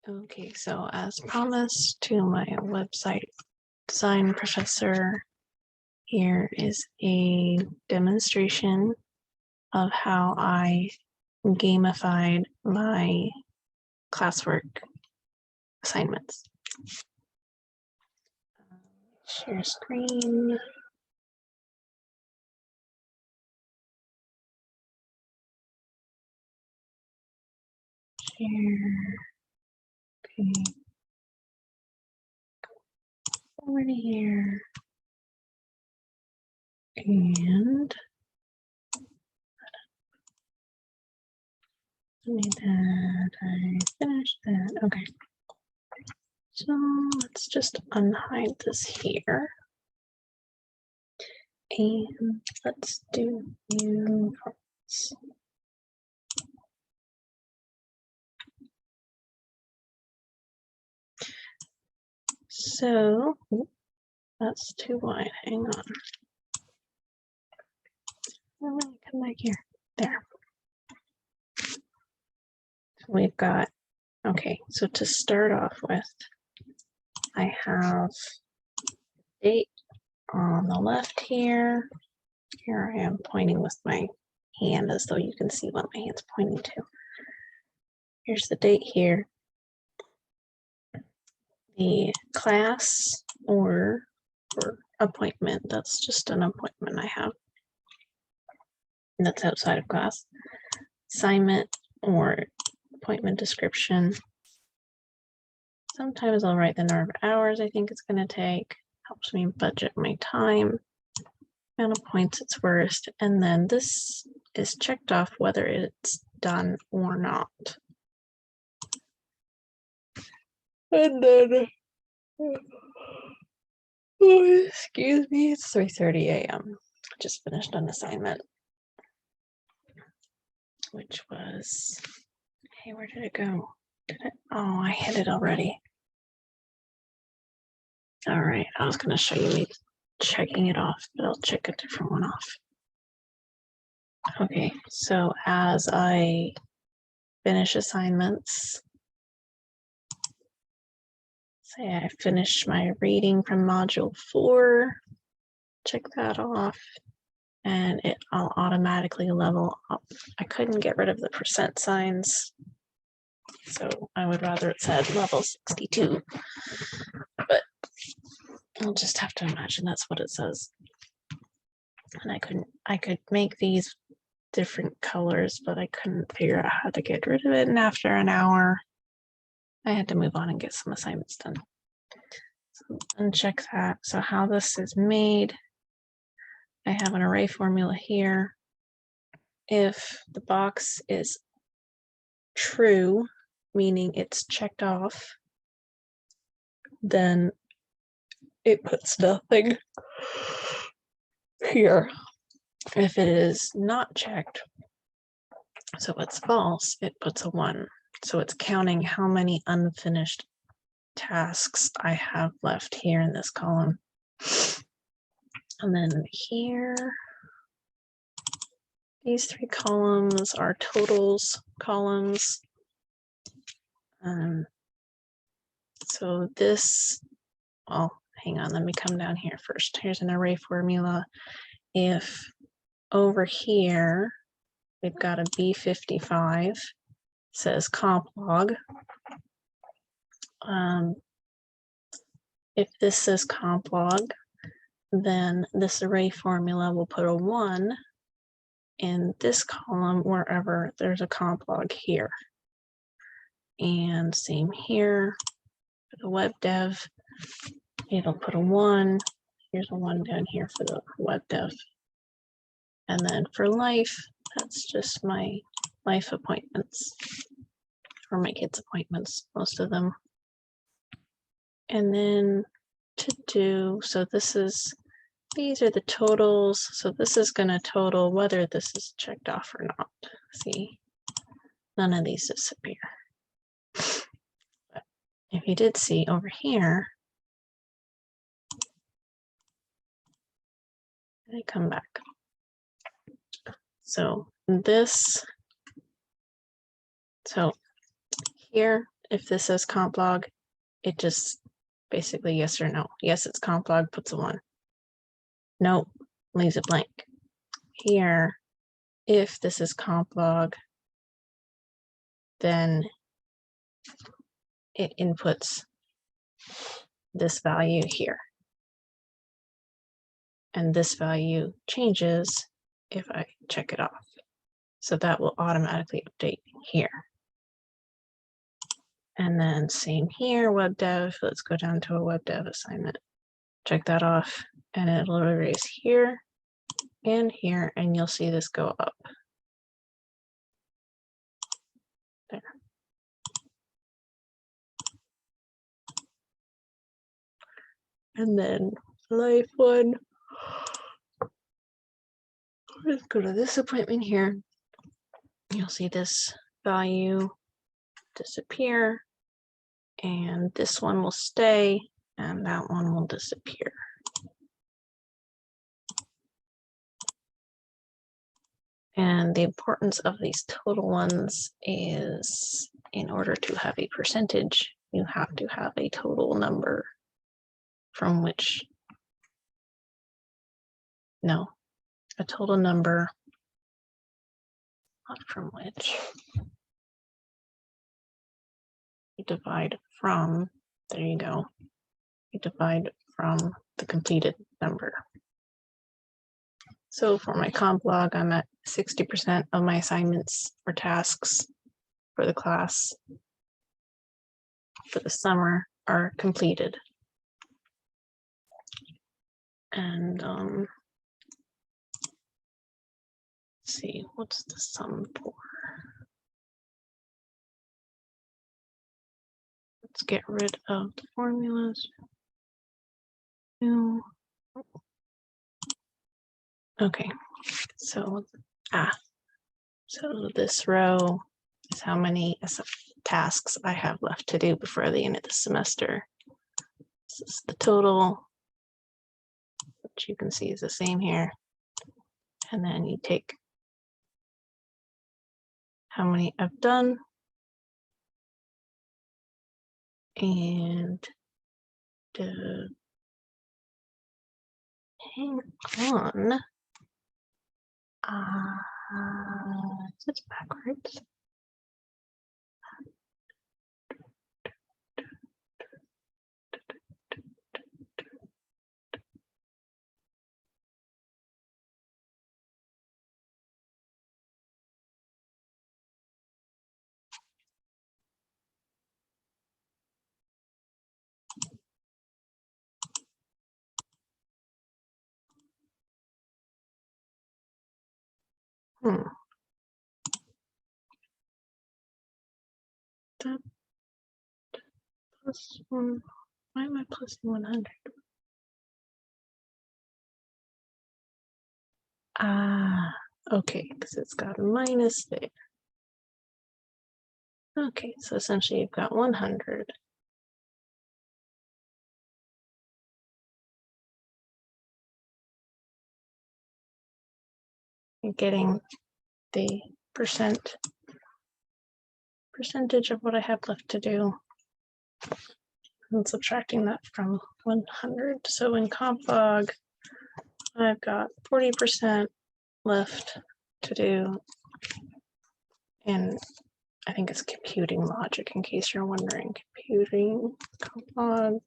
Okay, so as promised to my website design professor, here is a demonstration of how I gamified my classwork assignments. Share screen. Share. Okay. Over to here. And I finished that. Okay. So let's just unhide this here. And let's do new parts. So that's too wide. Hang on. I'm gonna come back here. There. We've got, okay, so to start off with, I have date on the left here. Here I am pointing with my hand as though you can see what my hand's pointing to. Here's the date here. The class or appointment, that's just an appointment I have. And that's outside of class. Assignment or appointment description. Sometimes I'll write the number of hours I think it's going to take. Helps me budget my time. Amount of points it's worth. And then this is checked off whether it's done or not. And then, oh, excuse me, it's 3:30 a.m. Just finished an assignment, which was, hey, where did it go? Did it? Oh, I hit it already. All right, I was going to show you me checking it off, but I'll check a different one off. Okay, so as I finish assignments, say I finish my reading from module 4, check that off, and I'll automatically level up. I couldn't get rid of the percent signs, so I would rather it said level 62, but I'll just have to imagine that's what it says. And I could make these different colors, but I couldn't figure out how to get rid of it. And after an hour, I had to move on and get some assignments done. So uncheck that. So how this is made, I have an array formula here. If the box is true, meaning it's checked off, then it puts nothing here. If it is not checked, so it's false, it puts a 1. So it's counting how many unfinished tasks I have left here in this column. And then here, these 3 columns are totals columns. So this, well, hang on, let me come down here first. Here's an array formula. If over here, we've got a B55, says comp log. If this says comp log, then this array formula will put a 1 in this column wherever there's a comp log here. And same here for the web dev, it'll put a 1. Here's a 1 down here for the web dev. And then for life, that's just my life appointments, or my kids' appointments, most of them. And then to do, so these are the totals. So this is going to total whether this is checked off or not. See, none of these disappear. But if you did see over here, they come back. So this, so here if this says comp log, it just basically yes or no. Yes, it's comp log, puts a 1. No, leaves it blank. Here, if this is comp log, then it inputs this value here. And this value changes if I check it off. So that will automatically update here. And then same here, web dev. Let's go down to a web dev assignment. Check that off, and it'll erase here and here, and you'll see this go up. There. And then life one. Let's go to this appointment here. You'll see this value disappear, and this one will stay, and that one will disappear. And the importance of these total ones is, in order to have a percentage, you have to have a total number from which, no, a total number, not from which, you divide from, there you go, you divide from the completed number. So for my comp log, I'm at 60% of my assignments or tasks for the class for the summer are completed. And let's see, what's the sum for? Let's get rid of the formulas. Okay, so so this row is how many tasks I have left to do before the end of the semester. This is the total, which you can see is the same here. And then you take how many I've done and hang on. It's backwards. That plus one. Why am I plus 100? Okay, because it's got a minus there. Okay, so essentially you've got 100. You're getting the percentage of what I have left to do and subtracting that from 100. So in comp log, I've got 40% left to do, and I think it's computing logic, in case you're wondering. Computing comp log.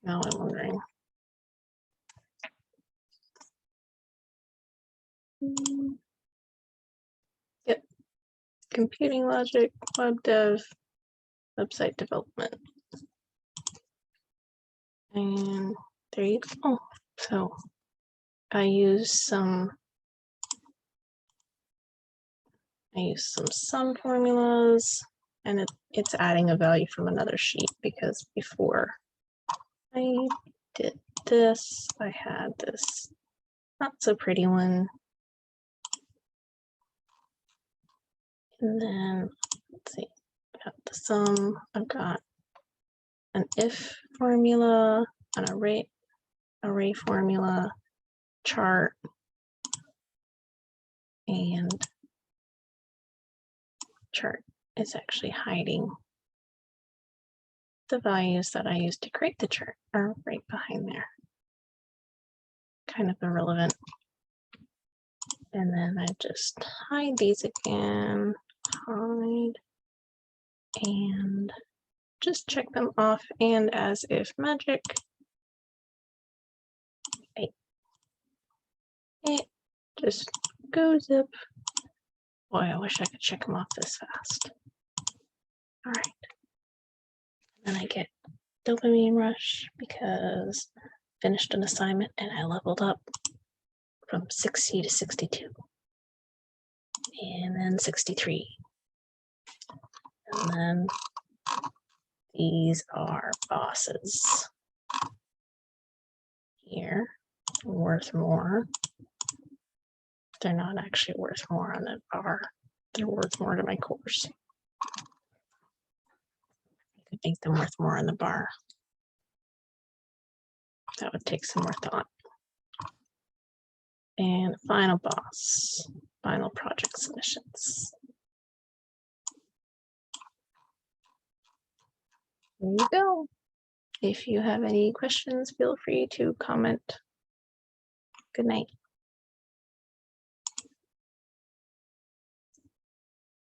Now I'm wondering. Yep, computing logic, web dev, website development. And there you go. So I use some sum formulas, and it's adding a value from another sheet, because before I did this, I had this not so pretty one. And then let's see, I got the sum, I've got an if formula, an array formula, chart, and chart is actually hiding the values that I used to create the chart are right behind there. Kind of irrelevant. And then I just hide these again, hide, and just check them off. And as if magic, it just goes up. Boy, I wish I could check them off this fast. All right. Then I get dopamine rush because I finished an assignment and I leveled up from 60 to 62. And then 63. And then these are bosses. Here, worth more. They're not actually worth more on the bar. They're worth more to my course. I could make them worth more on the bar. That would take some more thought. And final boss, final project submissions. There you go. If you have any questions, feel free to comment. Good night.